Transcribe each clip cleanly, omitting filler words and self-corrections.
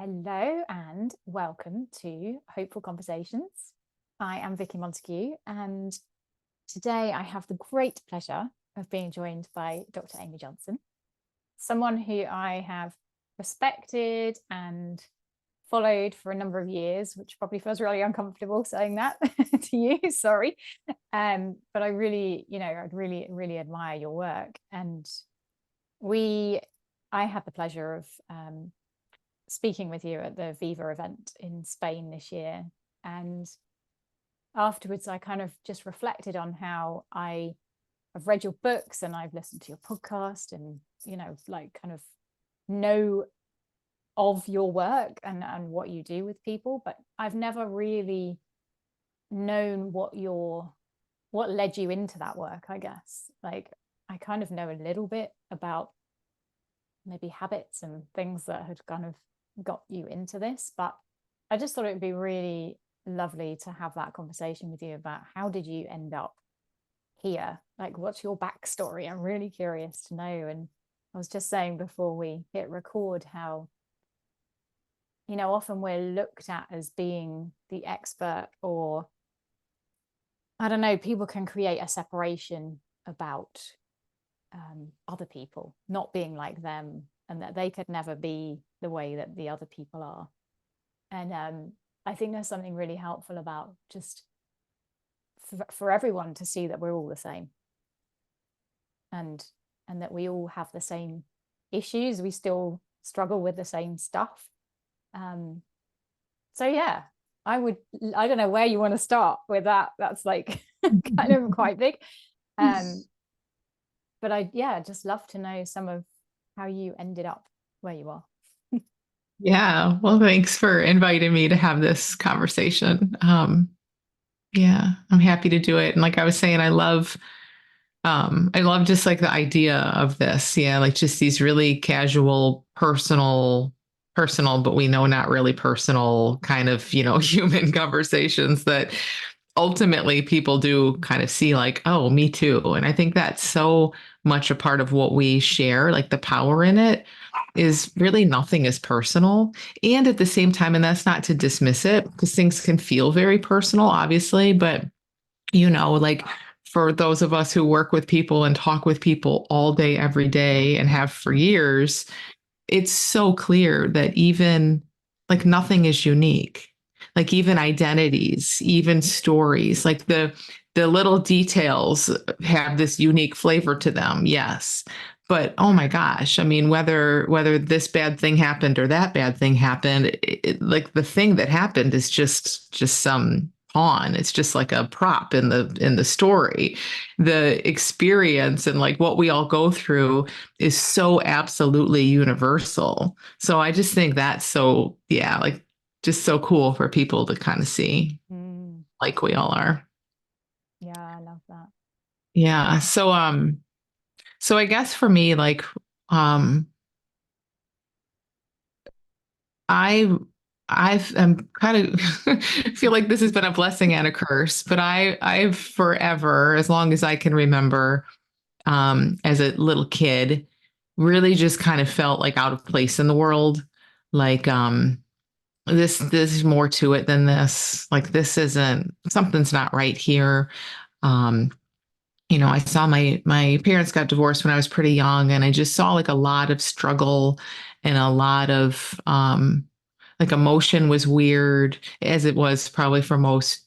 Hello and welcome to Hopeful Conversations. I am Vicky Montague, and today I have the great pleasure of being joined by Dr. Amy Johnson, someone who I have respected and followed for a number of years, which probably feels really uncomfortable saying that to you, sorry. But I really, I'd really admire your work. And I had the pleasure of speaking with you at the Viva event in Spain this year. And afterwards, I kind of just reflected on how I've read your books and I've listened to your podcast and, kind of know of your work and what you do with people. But I've never really known what led you into that work, I guess. Like, I kind of know a little bit about maybe habits and things that had kind of got you into this, but I just thought it would be really lovely to have that conversation with you about how did you end up here? Like, what's your backstory? I'm really curious to know. And I was just saying before we hit record how, often we're looked at as being the expert, or I don't know, people can create a separation about other people not being like them, and that they could never be the way that the other people are. And I think there's something really helpful about just for everyone to see that we're all the same, and that we all have the same issues. We still struggle with the same stuff. So yeah, I don't know where you want to start with that. That's like kind of quite big. But I'd just love to know some of how you ended up where you are. Yeah. Well, thanks for inviting me to have this conversation. Yeah, I'm happy to do it. And like I was saying, I love just like the idea of this. Yeah. Like just these really casual, personal, but we know not really personal kind of, human conversations that ultimately people do kind of see like, oh, me too. And I think that's so much a part of what we share, like the power in it is really nothing is personal. And at the same time, and that's not to dismiss it because things can feel very personal, obviously, but like for those of us who work with people and talk with people all day, every day, and have for years, it's so clear that even like nothing is unique. Like even identities, even stories, like the little details have this unique flavor to them. Yes. But oh my gosh, I mean, whether this bad thing happened or that bad thing happened, like the thing that happened is just some pawn. It's just like a prop in the story. The experience and like what we all go through is so absolutely universal. So I just think that's so, yeah, like just so cool for people to kind of see like we all are. Yeah, I love that. Yeah. So I guess for me, like, I I'm kind of feel like this has been a blessing and a curse, but I've forever, as long as I can remember, as a little kid, really just kind of felt like out of place in the world. Like, this is more to it than this. Like, this isn't something's not right here. Um, I saw my parents got divorced when I was pretty young, and I just saw like a lot of struggle and a lot of like emotion was weird, as it was probably for most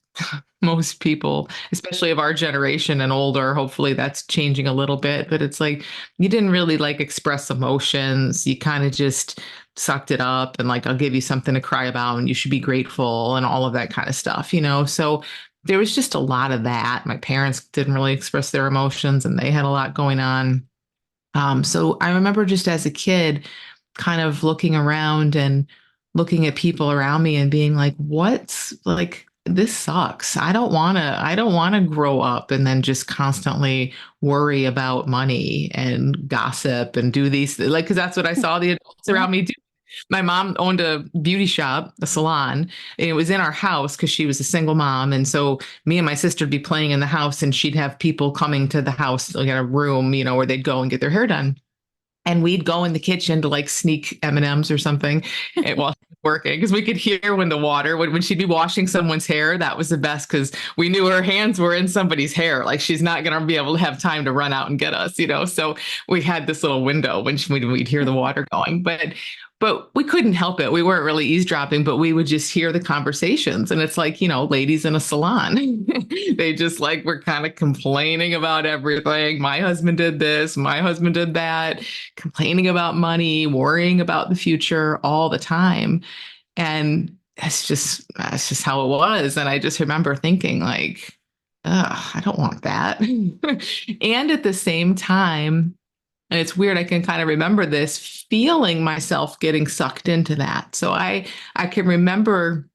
people, especially of our generation and older. Hopefully that's changing a little bit, but it's like you didn't really like express emotions. You kind of just sucked it up and like, I'll give you something to cry about and you should be grateful and all of that kind of stuff. So there was just a lot of that. My parents didn't really express their emotions and they had a lot going on. So I remember just as a kid, kind of looking around and looking at people around me and being like, what's like, this sucks. I don't want to grow up and then just constantly worry about money and gossip and do these, like, cause that's what I saw the adults Yeah. around me do. My mom owned a beauty shop, a salon, and it was in our house because she was a single mom. And so me and my sister would be playing in the house and she'd have people coming to the house, like in a room, where they'd go and get their hair done. And we'd go in the kitchen to like sneak M&Ms or something while she was working, because we could hear when the water, when she'd be washing someone's hair. That was the best, because we knew her hands were in somebody's hair. Like, she's not going to be able to have time to run out and get us, you know? So we had this little window when we'd hear the water going. But we couldn't help it. We weren't really eavesdropping, but we would just hear the conversations. And it's like, you know, ladies in a salon. They just like were kind of complaining about everything. My husband did this, my husband did that, complaining about money, worrying about the future all the time. And that's just how it was. And I just remember thinking like, ugh, I don't want that. And at the same time, and it's weird, I can kind of remember this, feeling myself getting sucked into that. So I can remember,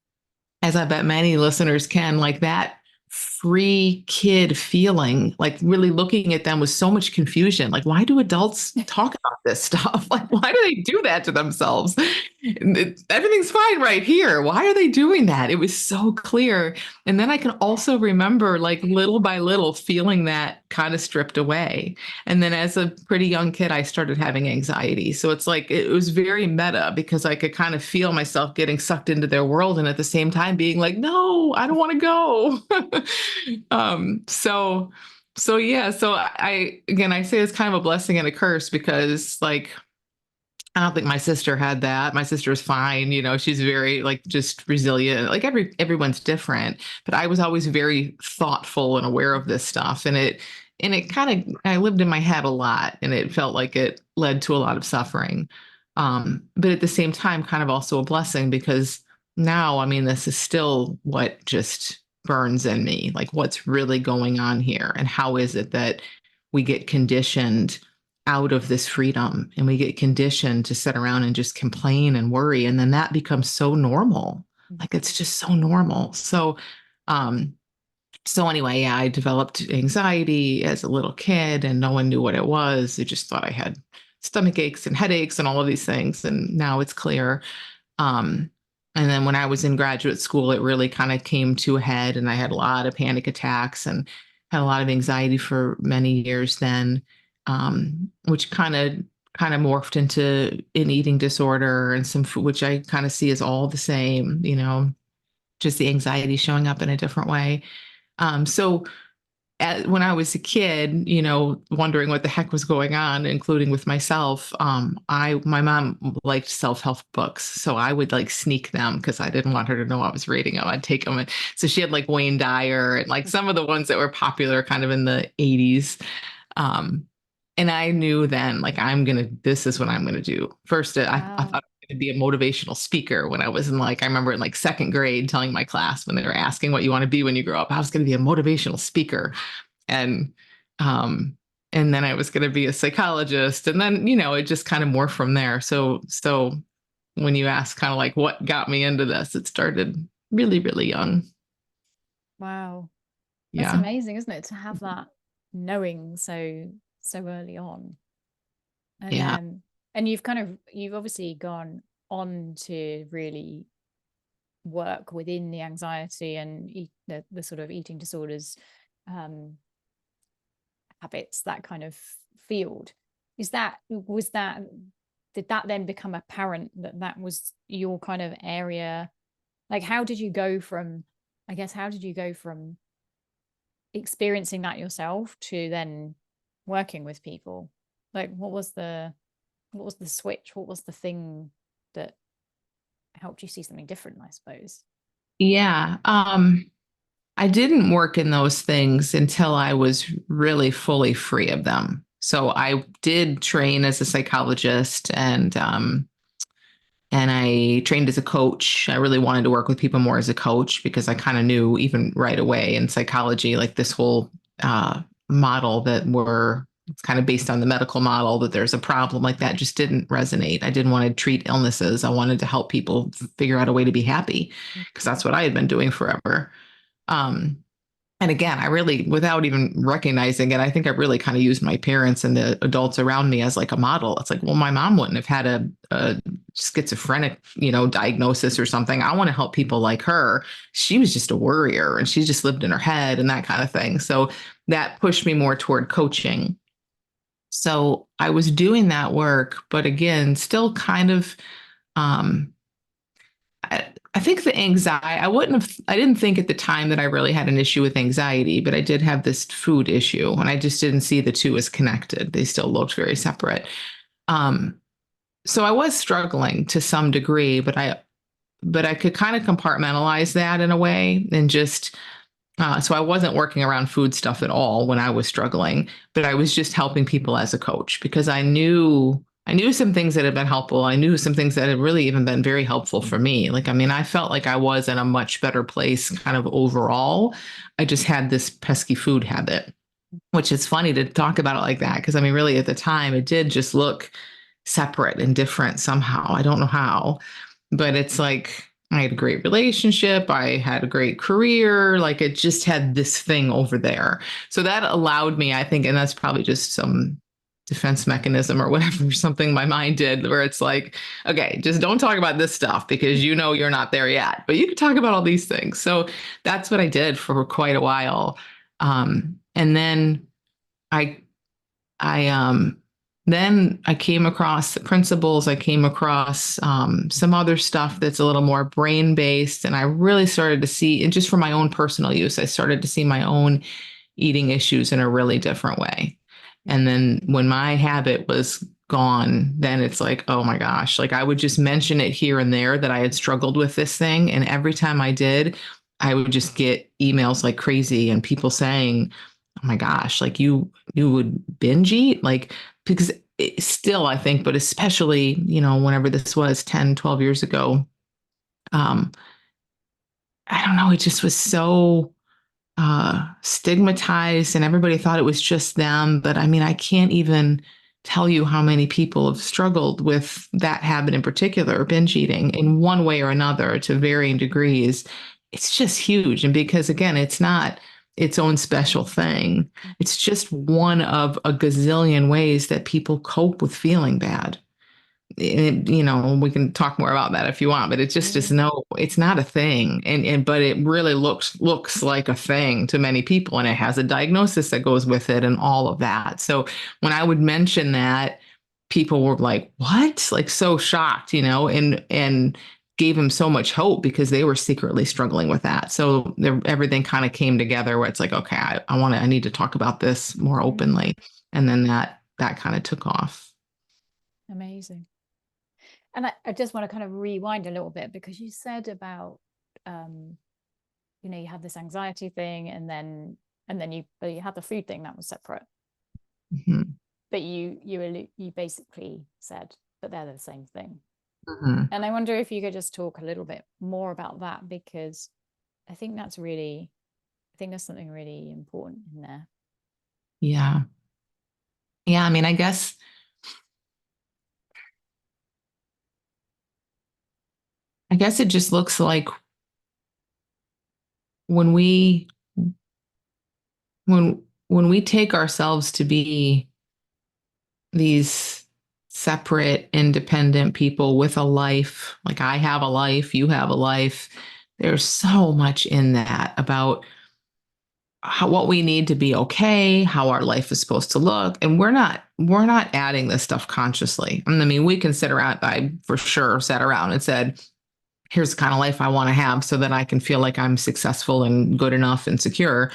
as I bet many listeners can, like that free kid feeling, like really looking at them with so much confusion. Like, why do adults talk about this stuff? Like, why do they do that to themselves? Everything's fine right here. Why are they doing that? It was so clear. And then I can also remember, like, little by little, feeling that kind of stripped away. And then as a pretty young kid, I started having anxiety. So it's like, it was very meta, because I could kind of feel myself getting sucked into their world. And at the same time being like, no, I don't want to go. So yeah, so I say it's kind of a blessing and a curse, because like, I don't think my sister had that. My sister is fine. You know, she's very like just resilient. Like everyone's different, but I was always very thoughtful and aware of this stuff. And it kind of, I lived in my head a lot, and it felt like it led to a lot of suffering. But at the same time, kind of also a blessing, because now, I mean, this is still what just burns in me. Like, what's really going on here? And how is it that we get conditioned out of this freedom, and we get conditioned to sit around and just complain and worry, and then that becomes so normal. Like, it's just so normal. Um so anyway, yeah, I developed anxiety as a little kid, and no one knew what it was. They just thought I had stomach aches and headaches and all of these things, and now it's clear. um and then when I was in graduate school, it really kind of came to a head, and I had a lot of panic attacks and had a lot of anxiety for many years then, which kind of morphed into an eating disorder and some food, which I kind of see as all the same, you know, just the anxiety showing up in a different way. So when I was a kid, you know, wondering what the heck was going on, including with myself, my mom liked self-help books, so I would like sneak them because I didn't want her to know I was reading them. I'd take them, and so she had like Wayne Dyer and like some of the ones that were popular kind of in the 80s. Um, and I knew then, like, this is what I'm gonna do. First, I thought to be a motivational speaker when I was in, like, I remember in like second grade telling my class when they were asking what you want to be when you grow up, I was going to be a motivational speaker. And um and then I was going to be a psychologist, and then, you know, it just kind of morphed from there. So when you ask kind of like what got me into this, it started really, really young. Wow. That's Yeah. amazing, isn't it? To have that knowing so early on. And Yeah. you've obviously gone on to really work within the anxiety and the sort of eating disorders, um, habits, that kind of field. Was that did that then become apparent that that was your kind of area? Like, how did you go from, I guess, how did you go from experiencing that yourself to then working with people? Like, what was the switch? What was the thing that helped you see something different, I suppose? Yeah. I didn't work in those things until I was really fully free of them. So I did train as a psychologist, and I trained as a coach. I really wanted to work with people more as a coach, because I kind of knew even right away in psychology, like this whole model that we're it's kind of based on the medical model, that there's a problem like that just didn't resonate. I didn't want to treat illnesses. I wanted to help people figure out a way to be happy, because that's what I had been doing forever. Um, and again, I really, without even recognizing it, I think I really kind of used my parents and the adults around me as like a model. It's like, well, my mom wouldn't have had a schizophrenic, you know, diagnosis or something. I want to help people like her. She was just a worrier, and she just lived in her head and that kind of thing. So that pushed me more toward coaching. So I was doing that work, but again, still kind of, um, I think the anxiety, I didn't think at the time that I really had an issue with anxiety, but I did have this food issue and I just didn't see the two as connected. They still looked very separate. Um, so I was struggling to some degree, but I could kind of compartmentalize that in a way and just so I wasn't working around food stuff at all when I was struggling, but I was just helping people as a coach because I knew some things that had been helpful. I knew some things that had really even been very helpful for me. Like, I mean, I felt like I was in a much better place kind of overall. I just had this pesky food habit, which is funny to talk about it like that. Because I mean, really at the time, it did just look separate and different somehow. I don't know how, but it's like I had a great relationship. I had a great career. Like it just had this thing over there. So that allowed me, I think, and that's probably just some defense mechanism or whatever, something my mind did where it's like, okay, just don't talk about this stuff because you know you're not there yet, but you can talk about all these things. So that's what I did for quite a while. And I I then I came across the principles. I came across some other stuff that's a little more brain based, and I really started to see, and just for my own personal use, I started to see my own eating issues in a really different way. And then when my habit was gone, then it's like, oh my gosh, like I would just mention it here and there that I had struggled with this thing, and every time I did, I would just get emails like crazy and people saying, oh my gosh, like you would binge eat, like because still I think, but especially, you know, whenever this was 10, 12 years ago, um I don't know, it just was so stigmatized and everybody thought it was just them. But I mean, I can't even tell you how many people have struggled with that habit in particular, binge eating in one way or another to varying degrees. It's just huge. And because again, it's not its own special thing, it's just one of a gazillion ways that people cope with feeling bad. You know, we can talk more about that if you want, but it just is no, it's not a thing. But it really looks like a thing to many people, and it has a diagnosis that goes with it and all of that. So when I would mention that, people were like, what? Like so shocked, you know, and gave them so much hope because they were secretly struggling with that. So everything kind of came together where it's like, okay, I need to talk about this more openly. And then that kind of took off. Amazing. And I just want to kind of rewind a little bit because you said about you know, you had this anxiety thing and then you had the food thing that was separate. Mm-hmm. But you basically said that they're the same thing. Mm-hmm. And I wonder if you could just talk a little bit more about that, because I think that's something really important in there. Yeah. Yeah. I mean, I guess it just looks like when we when we take ourselves to be these separate, independent people with a life, like I have a life, you have a life, there's so much in that about what we need to be okay, how our life is supposed to look, and we're not adding this stuff consciously. I mean, we can sit around. I for sure sat around and said, here's the kind of life I want to have so that I can feel like I'm successful and good enough and secure.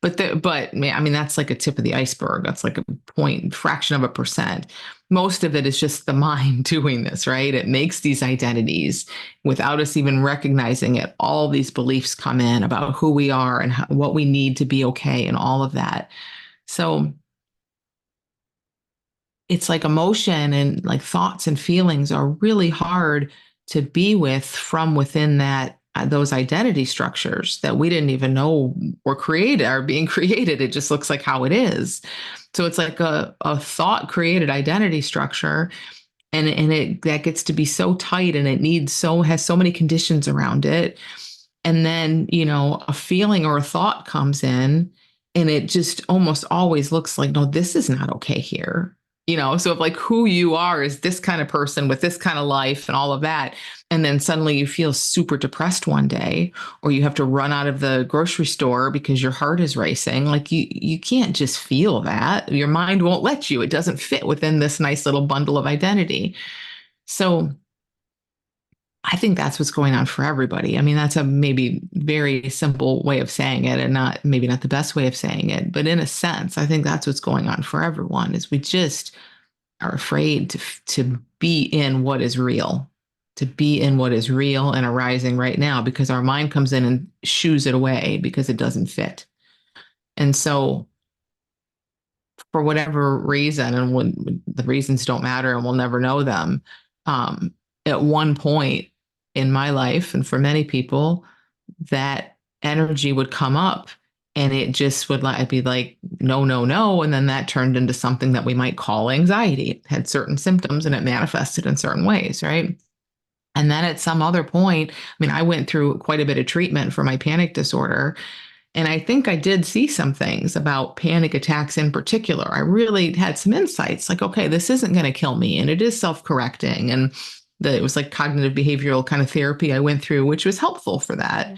But I mean, that's like a tip of the iceberg. That's like a fraction of a percent. Most of it is just the mind doing this, right? It makes these identities without us even recognizing it. All these beliefs come in about who we are and what we need to be okay and all of that. So it's like emotion and like thoughts and feelings are really hard to be with from within that those identity structures that we didn't even know were created or being created. It just looks like how it is. So it's like a thought created identity structure, and it that gets to be so tight and it has so many conditions around it. And then, you know, a feeling or a thought comes in and it just almost always looks like, no, this is not okay here. So if like who you are is this kind of person with this kind of life and all of that, and then suddenly you feel super depressed one day, or you have to run out of the grocery store because your heart is racing, like you can't just feel that. Your mind won't let you. It doesn't fit within this nice little bundle of identity. So I think that's what's going on for everybody. I mean, that's a maybe very simple way of saying it and not maybe not the best way of saying it, but in a sense, I think that's what's going on for everyone is we just are afraid to be in what is real, to be in what is real and arising right now because our mind comes in and shoos it away because it doesn't fit. And so for whatever reason, and when the reasons don't matter and we'll never know them, um, at one point in my life, and for many people, that energy would come up and it just would be like, no, no, no. And then that turned into something that we might call anxiety. It had certain symptoms and it manifested in certain ways, right? And then at some other point, I mean, I went through quite a bit of treatment for my panic disorder. And I think I did see some things about panic attacks in particular. I really had some insights like, okay, this isn't going to kill me. And it is self correcting. And it was like cognitive behavioral kind of therapy I went through, which was helpful for that.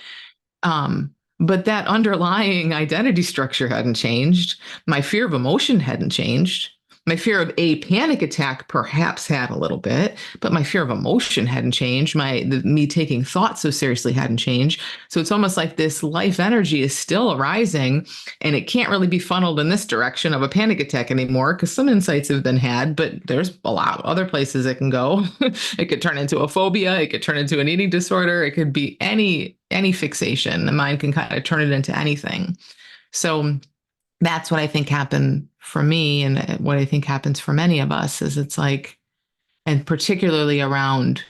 But that underlying identity structure hadn't changed. My fear of emotion hadn't changed. My fear of a panic attack perhaps had a little bit, but my fear of emotion hadn't changed. Me taking thought so seriously hadn't changed. So it's almost like this life energy is still arising, and it can't really be funneled in this direction of a panic attack anymore because some insights have been had, but there's a lot of other places it can go. It could turn into a phobia. It could turn into an eating disorder. It could be any fixation. The mind can kind of turn it into anything. So that's what I think happened for me, and what I think happens for many of us is it's like, and particularly around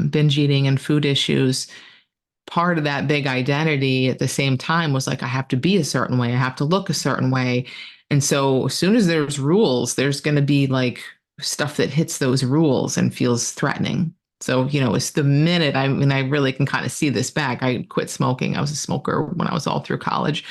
binge eating and food issues, part of that big identity at the same time was like, I have to be a certain way, I have to look a certain way. And so as soon as there's rules, there's going to be like stuff that hits those rules and feels threatening. So, it's the minute I really can kind of see this back. I quit smoking. I was a smoker when I was all through college.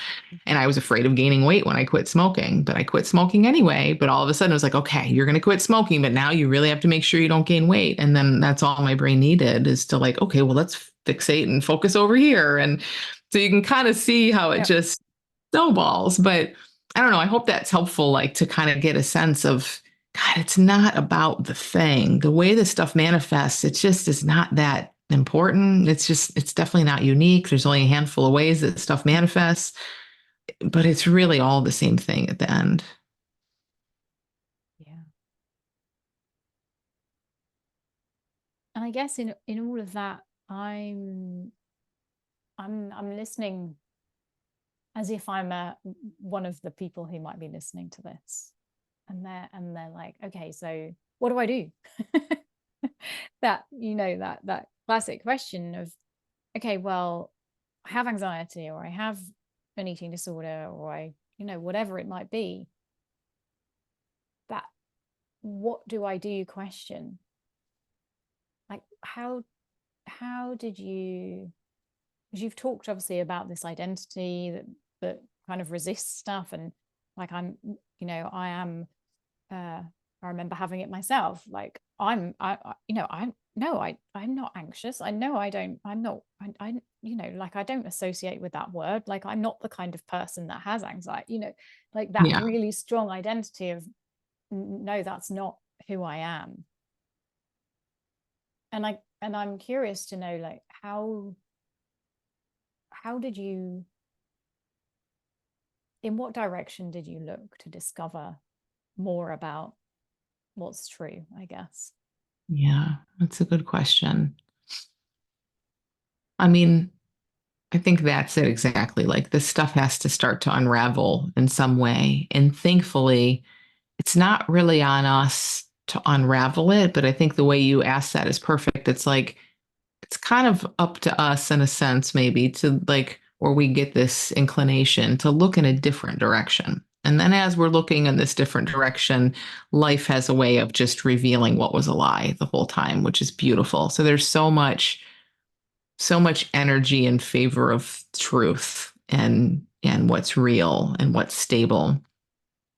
And I was afraid of gaining weight when I quit smoking, but I quit smoking anyway. But all of a sudden it was like, okay, you're going to quit smoking, but now you really have to make sure you don't gain weight. And then that's all my brain needed is to like, okay, well, let's fixate and focus over here. And so you can kind of see how it just snowballs. But I don't know. I hope that's helpful, like to kind of get a sense of, God, it's not about the thing. The way this stuff manifests, it just is not that important. It's definitely not unique. There's only a handful of ways that stuff manifests, but it's really all the same thing at the end. Yeah. And I guess in all of that, I'm listening as if I'm one of the people who might be listening to this, and they're like, okay, so what do I do? That that classic question of, okay, well, I have anxiety, or I have an eating disorder, or I whatever it might be. That what do I do question? Like how did you, because you've talked obviously about this identity that kind of resists stuff, and like I am I remember having it myself. Like I'm not anxious. I know I don't, I'm not, like I don't associate with that word. Like I'm not the kind of person that has anxiety, like that Yeah. really strong identity of, no, that's not who I am. And I'm curious to know, like, how did you, in what direction did you look to discover more about what's true, I guess? Yeah, that's a good question. I mean, I think that's it exactly. Like this stuff has to start to unravel in some way. And thankfully, it's not really on us to unravel it. But I think the way you ask that is perfect. It's like, it's kind of up to us in a sense, maybe to like, where we get this inclination to look in a different direction. And then as we're looking in this different direction, life has a way of just revealing what was a lie the whole time, which is beautiful. So there's so much energy in favor of truth and what's real and what's stable.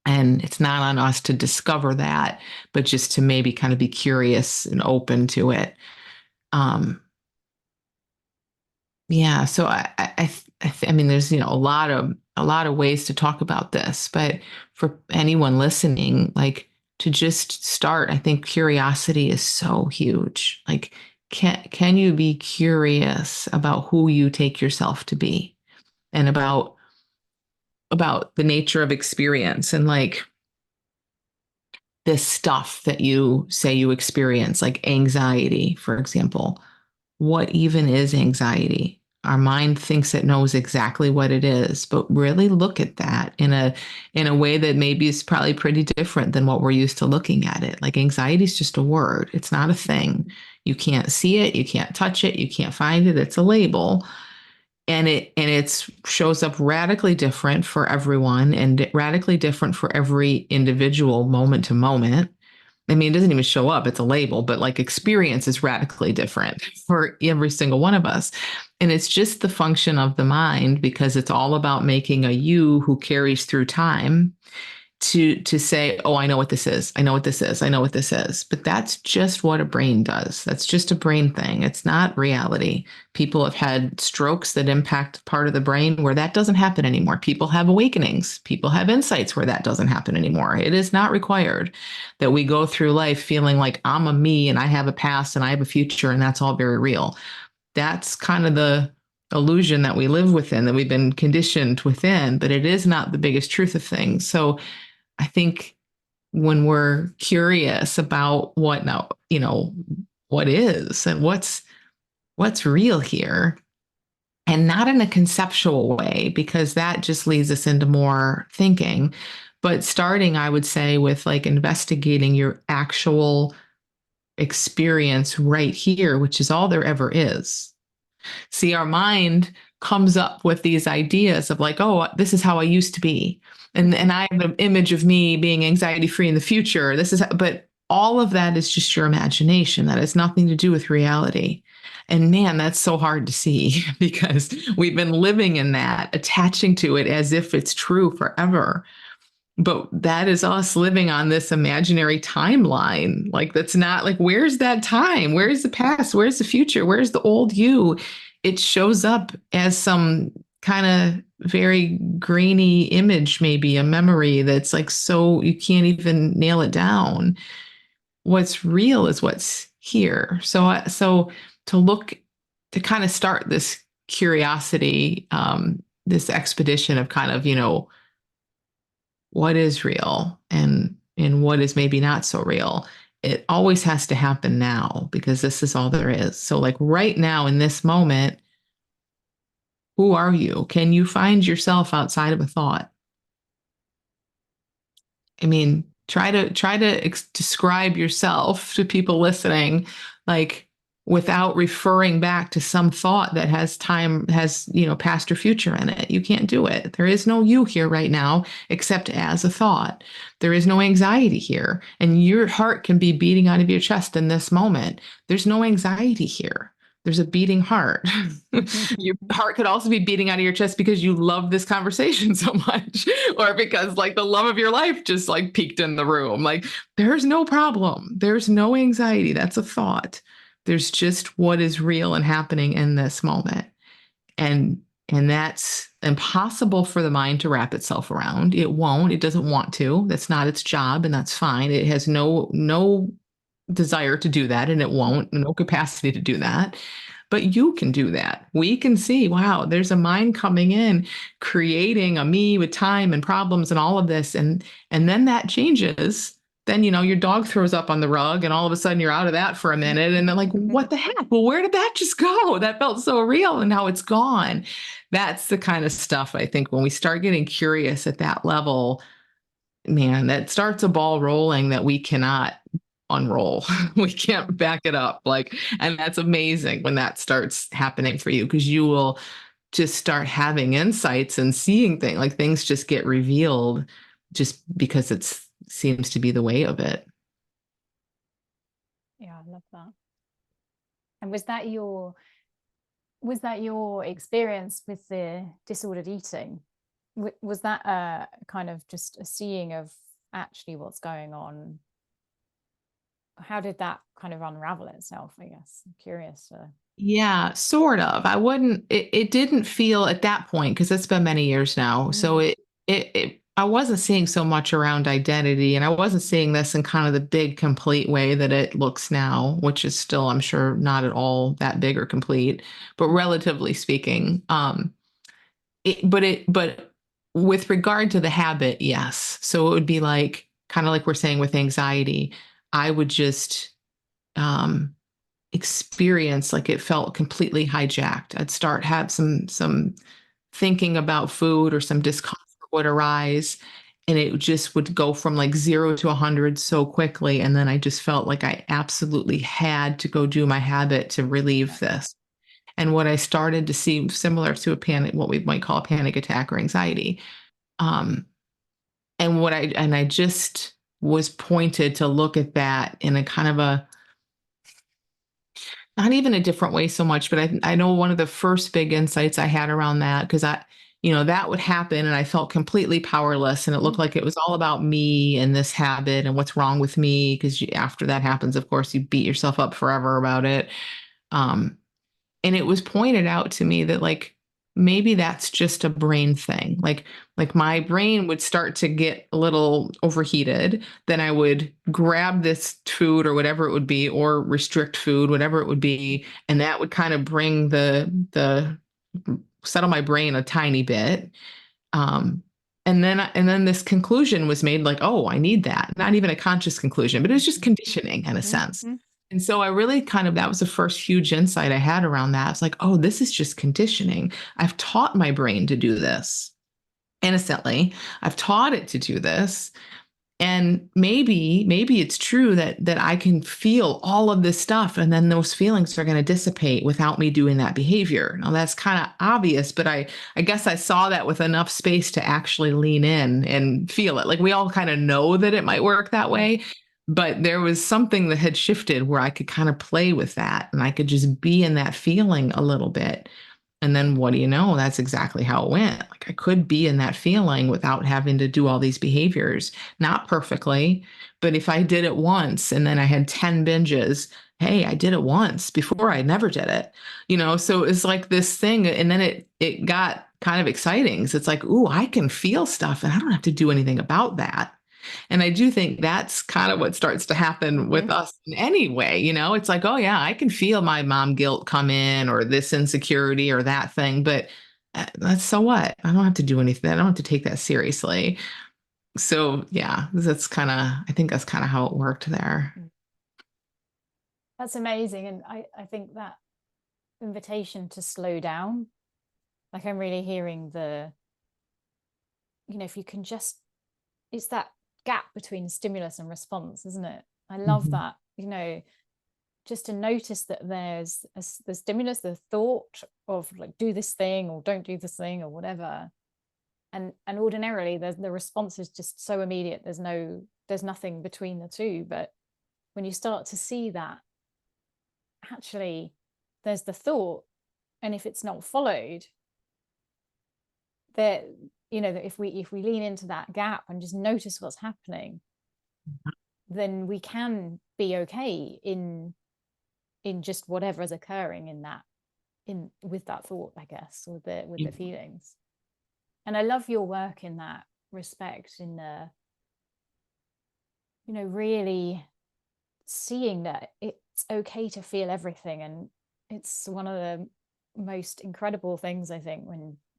And it's not on us to discover that, but just to maybe kind of be curious and open to it. Um, yeah. So I mean, there's, a lot of ways to talk about this, but for anyone listening, like to just start, I think curiosity is so huge. Like, can you be curious about who you take yourself to be, and about the nature of experience, and like this stuff that you say you experience, like anxiety, for example. What even is anxiety? Our mind thinks it knows exactly what it is, but really look at that in a way that maybe is probably pretty different than what we're used to looking at it. Like anxiety is just a word. It's not a thing. You can't see it, you can't touch it, you can't find it. It's a label. And it shows up radically different for everyone and radically different for every individual moment to moment. I mean, it doesn't even show up, it's a label, but like experience is radically different for every single one of us. And it's just the function of the mind, because it's all about making a you who carries through time to say, oh, I know what this is. I know what this is. I know what this is. But that's just what a brain does. That's just a brain thing. It's not reality. People have had strokes that impact part of the brain where that doesn't happen anymore. People have awakenings. People have insights where that doesn't happen anymore. It is not required that we go through life feeling like I'm a me and I have a past and I have a future and that's all very real. That's kind of the illusion that we live within, that we've been conditioned within, but it is not the biggest truth of things. So I think when we're curious about what now, what is and what's real here, and not in a conceptual way, because that just leads us into more thinking, but starting, I would say, with like investigating your actual experience right here, which is all there ever is. See, our mind comes up with these ideas of like, oh, this is how I used to be. And I have an image of me being anxiety free in the future. But all of that is just your imagination. That has nothing to do with reality. And man, that's so hard to see because we've been living in that, attaching to it as if it's true forever. But that is us living on this imaginary timeline. Like, that's not like, where's that time? Where's the past? Where's the future? Where's the old you? It shows up as some kind of very grainy image, maybe a memory that's like, so you can't even nail it down. What's real is what's here. So to look, to kind of start this curiosity, this expedition of kind of, what is real and what is maybe not so real, it always has to happen now, because this is all there is. So like right now in this moment, who are you? Can you find yourself outside of a thought? I mean, try to describe yourself to people listening, like without referring back to some thought that has past or future in it. You can't do it. There is no you here right now except as a thought. There is no anxiety here, and your heart can be beating out of your chest in this moment. There's no anxiety here. There's a beating heart. Your heart could also be beating out of your chest because you love this conversation so much, or because like the love of your life just like peaked in the room. Like, there's no problem. There's no anxiety. That's a thought. There's just what is real and happening in this moment. And and that's impossible for the mind to wrap itself around. It won't. It doesn't want to. That's not its job, and that's fine. It has no desire to do that, and it won't, no capacity to do that. But you can do that. We can see, wow, there's a mind coming in, creating a me with time and problems and all of this. And then that changes. Then, your dog throws up on the rug and all of a sudden you're out of that for a minute. And then like, what the heck? Well, where did that just go? That felt so real and now it's gone. That's the kind of stuff I think when we start getting curious at that level, man, that starts a ball rolling that we cannot unroll. We can't back it up. Like, and that's amazing when that starts happening for you, because you will just start having insights and seeing things, like things just get revealed just because it seems to be the way of it. Yeah, I love that. And was that your experience with the disordered eating? Was that a kind of just a seeing of actually what's going on? How did that kind of unravel itself? I guess I'm curious. Yeah, sort of. I wouldn't, it didn't feel at that point, because it's been many years now. So Mm, I wasn't seeing so much around identity, and I wasn't seeing this in kind of the big, complete way that it looks now, which is still, I'm sure, not at all that big or complete, but relatively speaking. But with regard to the habit, yes. So it would be like, kind of like we're saying with anxiety, I would just, um, experience like it felt completely hijacked. I'd start have some thinking about food, or some discomfort would arise, and it just would go from like 0 to 100 so quickly, and then I just felt like I absolutely had to go do my habit to relieve this. And what I started to see, similar to a panic, what we might call a panic attack or anxiety, um, and I just was pointed to look at that in a kind of a, not even a different way so much, but I know one of the first big insights I had around that, because that would happen and I felt completely powerless, and it looked mm, like it was all about me and this habit and what's wrong with me. Because after that happens, of course, you beat yourself up forever about it. Um, and it was pointed out to me that, like, maybe that's just a brain thing. Like my brain would start to get a little overheated, then I would grab this food or whatever it would be, or restrict food, whatever it would be, and that would kind of bring the settle my brain a tiny bit. um, and then this conclusion was made, like, oh, I need that. Not even a conscious conclusion, but it was just mm, conditioning in a mm, sense. mm, And so I really kind of, that was the first huge insight I had around that. It's like, oh, this is just conditioning. I've taught my brain to do this innocently. I've taught it to do this. And maybe it's true that I can feel all of this stuff, and then those feelings are going to dissipate without me doing that behavior. Now that's kind of obvious, but I guess I saw that with enough space to actually lean in and feel it. Like, we all kind of know that it might work that mm, way, but there was something that had shifted where I could kind of play with that, and I could just be in that feeling a little bit. And then what do you know? That's exactly how it went. Like, I could be in that feeling without having to do all these behaviors, not perfectly, but if I did it once and then I had 10 binges, hey, I did it once. Before, I never did it. So it's like this thing. And then it got kind of exciting. So it's like, ooh, I can feel stuff and I don't have to do anything about that. And I do think that's kind of what starts to happen with mhm, us in any way. It's like, oh, yeah, I can feel my mom guilt come in, or this insecurity or that thing, but that's, so what? I don't have to do anything. I don't have to take that seriously. So, yeah, I think that's kind of how it worked there. mm. That's amazing. And I think that invitation to slow down, like I'm really hearing if you can just, it's that gap between stimulus and response, isn't it? I love Mhm. that, just to notice that there's the stimulus, the thought of like, do this thing or don't do this thing or whatever. And ordinarily the response is just so immediate. There's nothing between the two. But when you start to see that actually there's the thought, and if it's not followed, that that if we lean into that gap and just notice what's happening, then we can be okay in just whatever's occurring in that, in with that thought, I guess, with the feelings. And I love your work in that respect, in the really seeing that it's okay to feel everything. And it's one of the most incredible things, I think,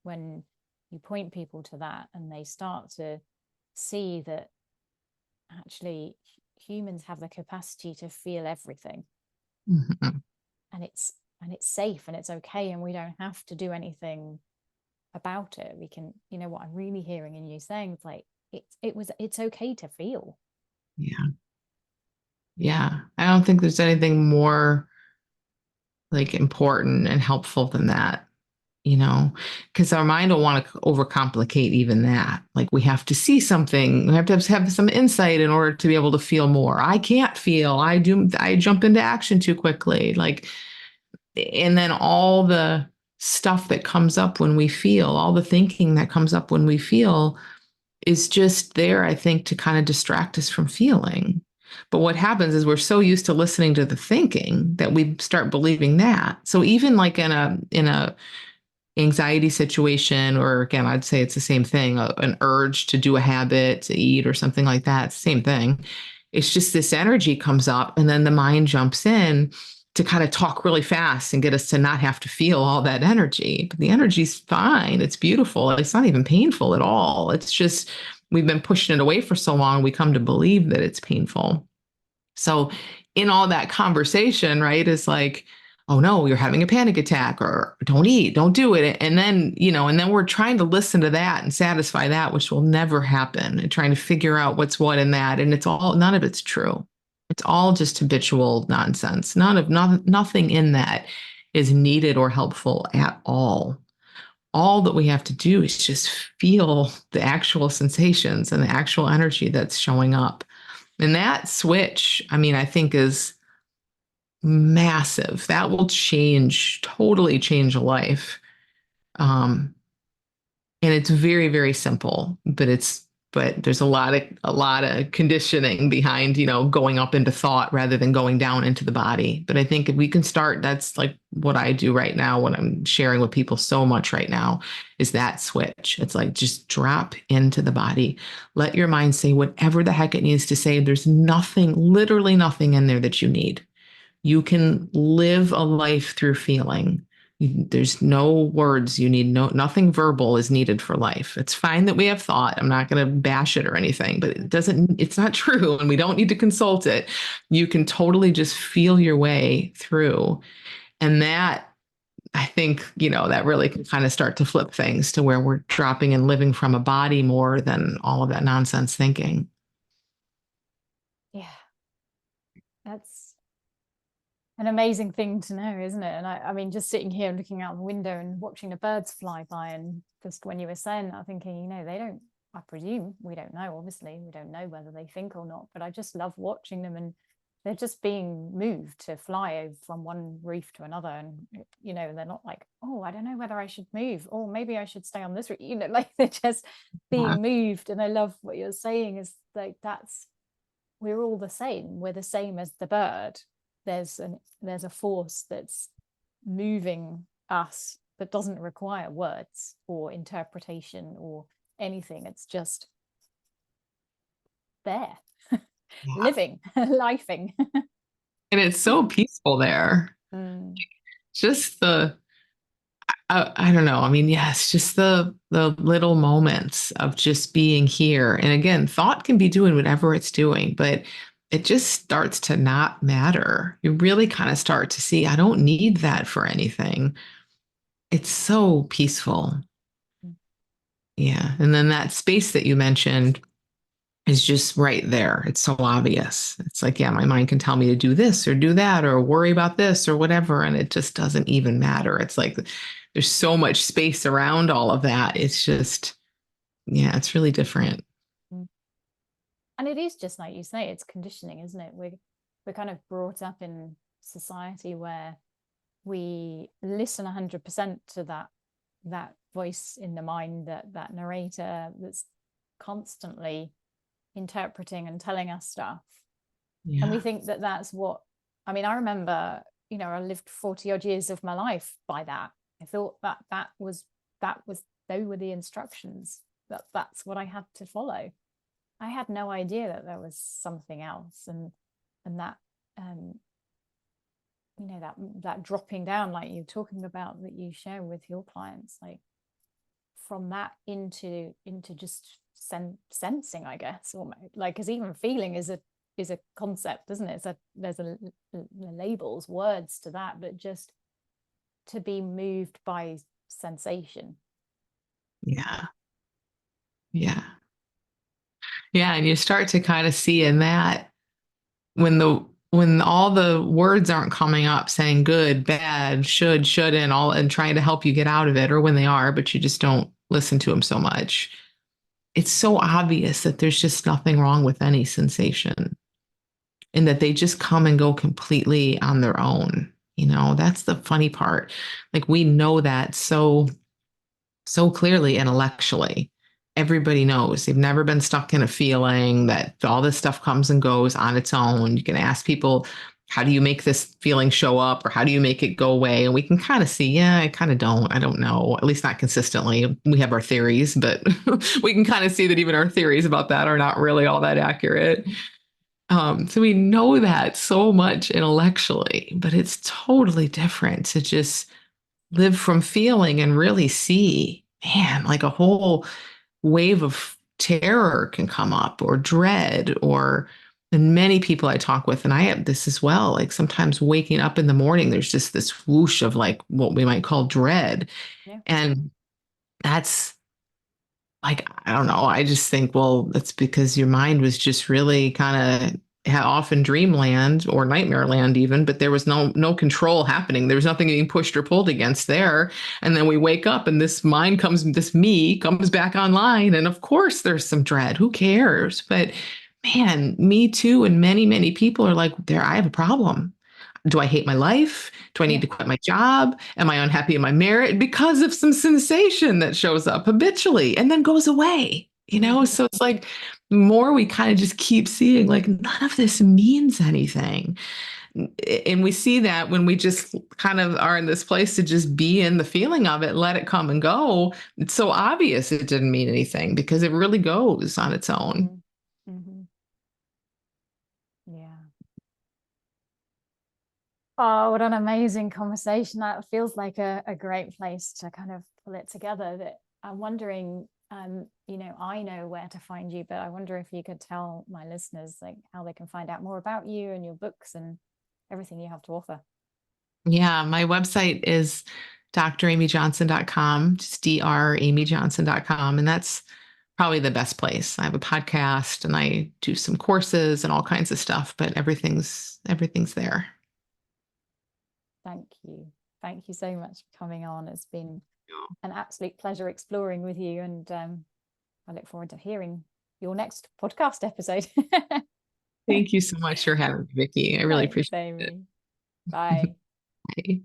when you point people to that and they start to see that actually humans have the capacity to feel everything, Mhm. and it's safe and it's okay, and we don't have to do anything about it. We can, what I'm really hearing in you saying is like, it's okay to feel. Yeah. Yeah. I don't think there's anything more, like, important and helpful than that. Because our mind will want to overcomplicate even that. Like, we have to see something, we have some insight in order to be able to feel more. I can't feel. I jump into action too quickly. Like, and then all stuff that comes up when we feel, all the thinking that comes up when we feel is just there, I think, to kind of distract us from feeling. But what happens is we're so used to listening to the thinking that we start believing that. So even like in a anxiety situation, or again, I'd say it's the same thing, an urge to do a habit, to eat or something like that, it's the same thing. It's just this energy comes up and then the mind jumps in to kind of talk really fast and get us to not have to feel all that energy. But the energy's fine. It's beautiful. It's not even painful at all. It's just we've been pushing it away for so long, we come to believe that it's painful. So in all that conversation, right, is like, oh no, you're having a panic attack, or don't eat, don't do it. And then, and then we're trying to listen to that and satisfy that, which will never happen, and trying to figure out what's what in that. And none of it's true. It's all just habitual nonsense. Nothing in that is needed or helpful at all. All that we have to do is just feel the actual sensations and the actual energy that's showing up. And that switch, I mean, I think is massive. That will totally change a life. Um, and it's very, very simple, but there's a lot of conditioning behind, going up into thought rather than going down into the body. But I think if we can start, that's like what I do right now, what I'm sharing with people so much right now is that switch. It's like just drop into the body. Let your mind say whatever the heck it needs to say. There's nothing, literally nothing in there that you need. You can live a life through feeling. There's no words you need. Nothing verbal is needed for life. It's fine that we have thought. I'm not going to bash it or anything, but it's not true. And we don't need to consult it. You can totally just feel your way through. And that, I think, that really can kind of start to flip things to where we're dropping and living from a body more than all of that nonsense thinking. Yeah, that's an amazing thing to know, isn't it? And I mean, just sitting here looking out the window and watching the birds fly by, and just when you were saying that, I'm thinking, they don't, I presume, we don't know, obviously, we don't know whether they think or not, but I just love watching them, and they're just being moved to fly from one roof to another. And, they're not like, oh, I don't know whether I should move, or maybe I should stay on this roof, like they're just being moved. And I love what you're saying is like, we're all the same. We're the same as the bird. There's a force that's moving us that doesn't require words or interpretation or anything. It's just there, living, lifing. And it's so peaceful there. Just I don't know. I mean, yes, just the little moments of just being here. And again, thought can be doing whatever it's doing, but it just starts to not matter. You really kind of start to see, I don't need that for anything. It's so peaceful. Yeah. And then that space that you mentioned is just right there. It's so obvious. It's like, yeah, my mind can tell me to do this or do that or worry about this or whatever. And it just doesn't even matter. It's like there's so much space around all of that. It's just, yeah, it's really different. And it is just like you say, it's conditioning, isn't it? We're kind of brought up in society where we listen 100% to that voice in the mind, that narrator that's constantly interpreting and telling us stuff. Yeah. And we think that that's what, I mean, I remember, I lived 40 odd years of my life by that. I thought they were the instructions, that's what I had to follow. I had no idea that there was something else, and that that dropping down, like you're talking about, that you share with your clients, like from that into just sensing, I guess, almost, like, because even feeling is a concept, isn't it? There's a labels, words to that, but just to be moved by sensation. Yeah. And you start to kind of see in that when all the words aren't coming up saying good, bad, should, shouldn't, all, and trying to help you get out of it, or when they are, but you just don't listen to them so much. It's so obvious that there's just nothing wrong with any sensation, and that they just come and go completely on their own. That's the funny part. Like we know that so clearly intellectually. Everybody knows they've never been stuck in a feeling that all this stuff comes and goes on its own. You can ask people, how do you make this feeling show up or how do you make it go away? And we can kind of see, yeah, I kind of don't. I don't know, at least not consistently. We have our theories, but we can kind of see that even our theories about that are not really all that accurate. So we know that so much intellectually, but it's totally different to just live from feeling and really see, man, like a whole wave of terror can come up or dread or and many people I talk with, and I have this as well, like sometimes waking up in the morning, there's just this whoosh of like what we might call dread. Yeah. And that's like, I don't know. I just think, well, that's because your mind was just really kind of off in dreamland or nightmare land even, but there was no control happening. There was nothing being pushed or pulled against there. And then we wake up and this me comes back online. And of course there's some dread. Who cares? But man, me too. And many, many people are like, there, I have a problem. Do I hate my life? Do I need Yeah. to quit my job? Am I unhappy in my marriage? Because of some sensation that shows up habitually and then goes away, Mm-hmm. So it's like the more we kind of just keep seeing, like, none of this means anything. And we see that when we just kind of are in this place to just be in the feeling of it, let it come and go. It's so obvious it didn't mean anything because it really goes on its own. Mm-hmm. Mm-hmm. Yeah. Oh, what an amazing conversation. That feels like a great place to kind of pull it together. That I'm wondering, I know where to find you, but I wonder if you could tell my listeners like how they can find out more about you and your books and everything you have to offer. Yeah, my website is dramyjohnson.com, just dramyjohnson.com. And that's probably the best place. I have a podcast and I do some courses and all kinds of stuff, but everything's there. Thank you. Thank you so much for coming on. It's been an absolute pleasure exploring with you, and I look forward to hearing your next podcast episode. Thank you so much for having me, Vicky. I really Thanks, appreciate it. Amy. Bye. Bye.